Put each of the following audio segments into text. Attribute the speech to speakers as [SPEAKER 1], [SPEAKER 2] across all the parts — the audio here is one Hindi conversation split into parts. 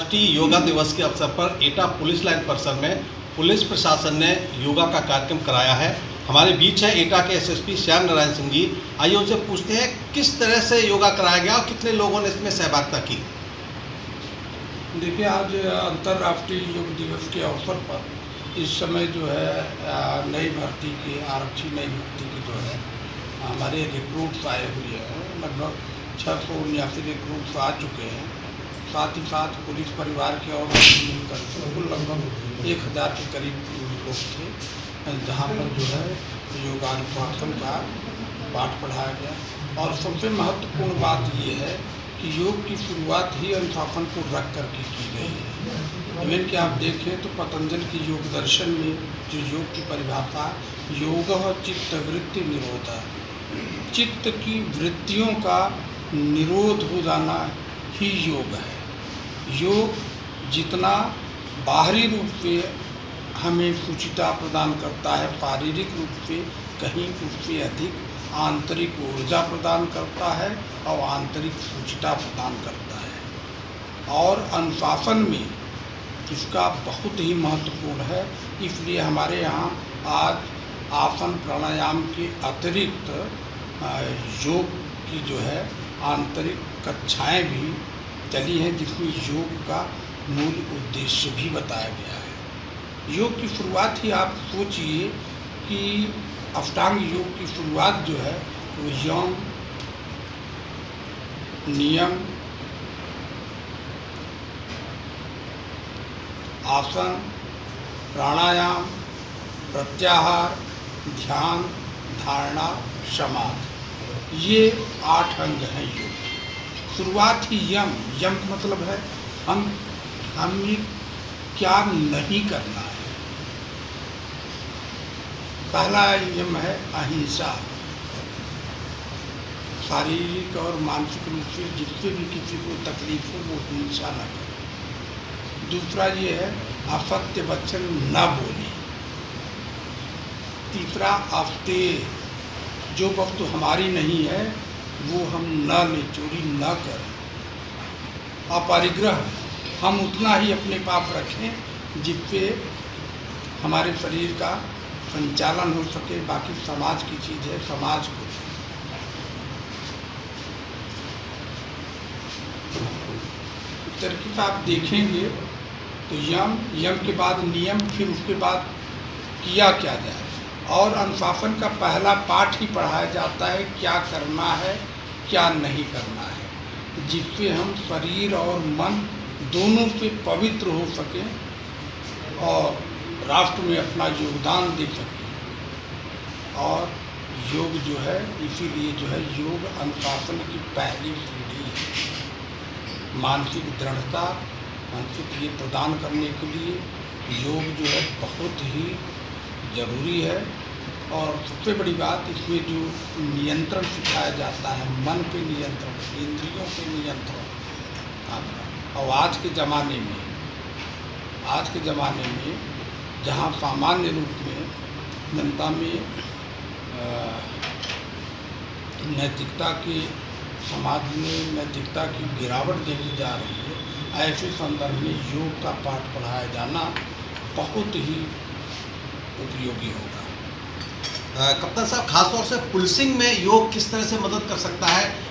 [SPEAKER 1] अंतर्राष्ट्रीय योगा दिवस के अवसर पर एटा पुलिस लाइन परिसर में पुलिस प्रशासन ने योगा का कार्यक्रम कराया है। हमारे बीच है एटा के एसएसपी श्याम नारायण सिंह जी। आइए उनसे पूछते हैं किस तरह से योगा कराया गया और कितने लोगों ने इसमें सहभागिता की।
[SPEAKER 2] देखिए, आज अंतर्राष्ट्रीय योग दिवस के अवसर पर इस समय जो है नई भर्ती की आरक्षी नई भर्ती की जो है हमारे रिक्रूट्स आए हुए हैं। लगभग 679 रिक्रूट्स आ चुके हैं। साथ ही साथ पुलिस परिवार के और मिलकर कुल लगभग 1000 के करीब लोग थे, जहाँ पर जो है योगानुशासन का पाठ पढ़ाया गया। और सबसे महत्वपूर्ण बात ये है कि योग की शुरुआत ही अनुशासन को रख करके की गई है। इवन कि आप देखें तो पतंजलि की योग दर्शन में जो योग की परिभाषा योग चित्त वृत्ति निरोध है। चित्त की वृत्तियों का निरोध हो जाना ही योग है। योग जितना बाहरी रूप से हमें शुचिता प्रदान करता है, शारीरिक रूप से कहीं उससे अधिक आंतरिक ऊर्जा प्रदान करता है और आंतरिक शुचिता प्रदान करता है। और अनुशासन में इसका बहुत ही महत्वपूर्ण है। इसलिए हमारे यहाँ आज आसन प्राणायाम के अतिरिक्त योग की जो है आंतरिक कक्षाएं भी चली हैं, जिसमें योग का मूल उद्देश्य भी बताया गया है। योग की शुरुआत ही आप सोचिए कि अष्टांग योग की शुरुआत जो है वो यम, नियम, आसन, प्राणायाम, प्रत्याहार, ध्यान, धारणा, समाधि, ये 8 अंग हैं योग। शुरुआत ही यम का मतलब है हमें क्या नहीं करना है। पहला यम है अहिंसा, शारीरिक और मानसिक रूप से जिससे भी किसी को तकलीफ हो वो हिंसा न करे। दूसरा ये है असत्य वचन न बोले। तीसरा अस्तेय, जो वस्तु हमारी नहीं है वो हम न लें, चोरी न करें। अपरिग्रह, हम उतना ही अपने पास रखें जिससे हमारे शरीर का संचालन हो सके। बाकी समाज की चीज़ है, समाज को। इस तरीके से आप देखेंगे तो यम के बाद नियम, फिर उसके बाद किया क्या जाए। और अनुशासन का पहला पाठ ही पढ़ाया जाता है क्या करना है क्या नहीं करना है, जिससे हम शरीर और मन दोनों से पवित्र हो सकें और राष्ट्र में अपना योगदान दे सकें। और योग जो है इसीलिए जो है योग अनुशासन की पहली सीढ़ी है। मानसिक दृढ़ता, मानसिक ये प्रदान करने के लिए योग जो है बहुत ही ज़रूरी है। और सबसे बड़ी बात इसमें जो नियंत्रण सिखाया जाता है, मन पे नियंत्रण, इंद्रियों पे नियंत्रण आपका। और आज के ज़माने में जहाँ सामान्य रूप में जनता में नैतिकता की, समाज में नैतिकता की गिरावट देखी जा रही है, ऐसे संदर्भ में योग का पाठ पढ़ाया जाना बहुत ही उपयोगी होगा।
[SPEAKER 1] कप्तान साहब, खासतौर से पुलिसिंग में योग किस तरह से मदद कर सकता है?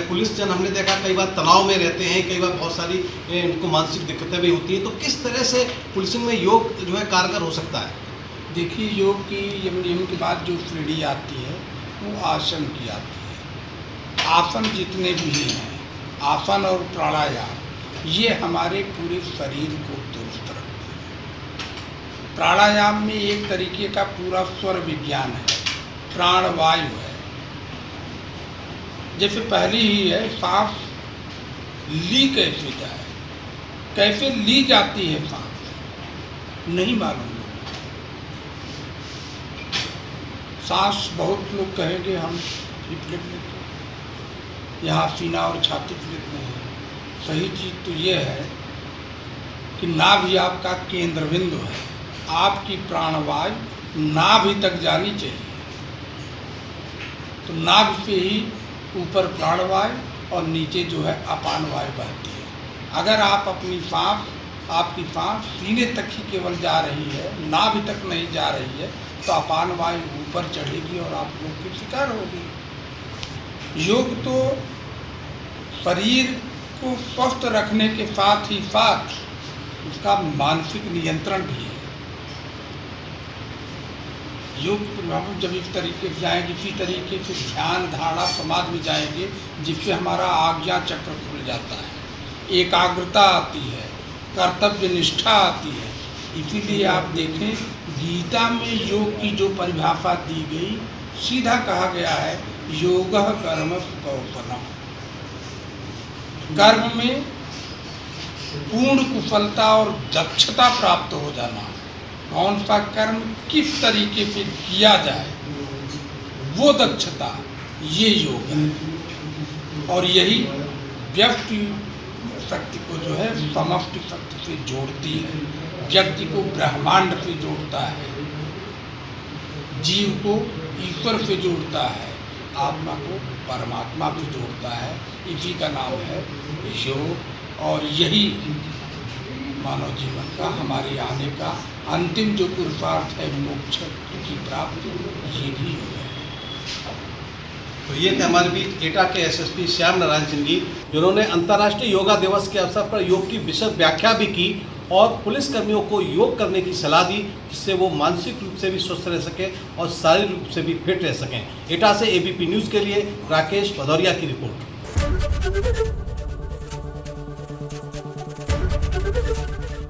[SPEAKER 1] पुलिस जन हमने देखा कई बार तनाव में रहते हैं, कई बार बहुत सारी उनको मानसिक दिक्कतें भी होती हैं, तो किस तरह से पुलिसिंग में योग जो है कारगर हो सकता है?
[SPEAKER 2] देखिए, योग की यम के बाद जो श्रेणी आती है वो आसन की आती है। आसन जितने भी हैं, आसन और प्राणायाम, ये हमारे पूरे शरीर को दुरुस्त रखते हैं। प्राणायाम में एक तरीके का पूरा स्वर विज्ञान है, प्राणवायु है। जैसे पहली ही है, सांस ली कैसे जाए, कैसे ली जाती है सांस नहीं मालूम। सांस बहुत लोग कहेंगे हम फिट लेते हैं, यहाँ सीना और छाती फिट नहीं है। सही चीज़ तो ये है कि नाभि आपका केंद्र बिंदु है। आपकी प्राणवायु नाभि तक जानी चाहिए। तो नाभि से ही ऊपर प्राणवायु और नीचे जो है अपान वायु बहती है। अगर आप आपकी सांस सीने तक ही केवल जा रही है, नाभि तक नहीं जा रही है, तो अपान वायु ऊपर चढ़ेगी और आप योग के शिकार होगी। योग तो शरीर को स्वस्थ रखने के साथ ही साथ उसका मानसिक नियंत्रण भी है। योग हम जब इस तरीके से जाएंगे, इसी तरीके से ध्यान धारणा समाधि में जाएंगे, जिससे हमारा आज्ञा चक्र खुल जाता है, एकाग्रता आती है, कर्तव्य निष्ठा आती है। इसीलिए आप देखें गीता में योग की जो परिभाषा दी गई, सीधा कहा गया है योगः कर्म कौशलम। कर्म में पूर्ण कुशलता और दक्षता प्राप्त हो जाना, कौन सा कर्म किस तरीके से किया जाए वो दक्षता, ये योग है। और यही व्यक्ति शक्ति को जो है समष्टि शक्ति से जोड़ती है, व्यक्ति को ब्रह्मांड से जोड़ता है, जीव को ईश्वर से जोड़ता है, आत्मा को परमात्मा से जोड़ता है। इसी का नाम है योग। और यही मानव जीवन का, हमारे आने का अंतिम जो पुरुषार्थ है, मोक्ष की प्राप्ति, ये भी योग है।
[SPEAKER 1] तो ये थे हमारे बीच एटा के एसएसपी श्याम नारायण सिंह जी, जिन्होंने अंतर्राष्ट्रीय योगा दिवस के अवसर पर योग की विशद व्याख्या भी की और पुलिसकर्मियों को योग करने की सलाह दी, जिससे वो मानसिक रूप से भी स्वस्थ रह सकें और शारीरिक रूप से भी फिट रह सकें। एटा से एबीपी न्यूज़ के लिए राकेश भदौरिया की रिपोर्ट।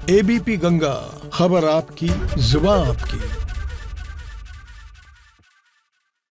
[SPEAKER 3] एबीपी गंगा, खबर आपकी, जुबान आपकी।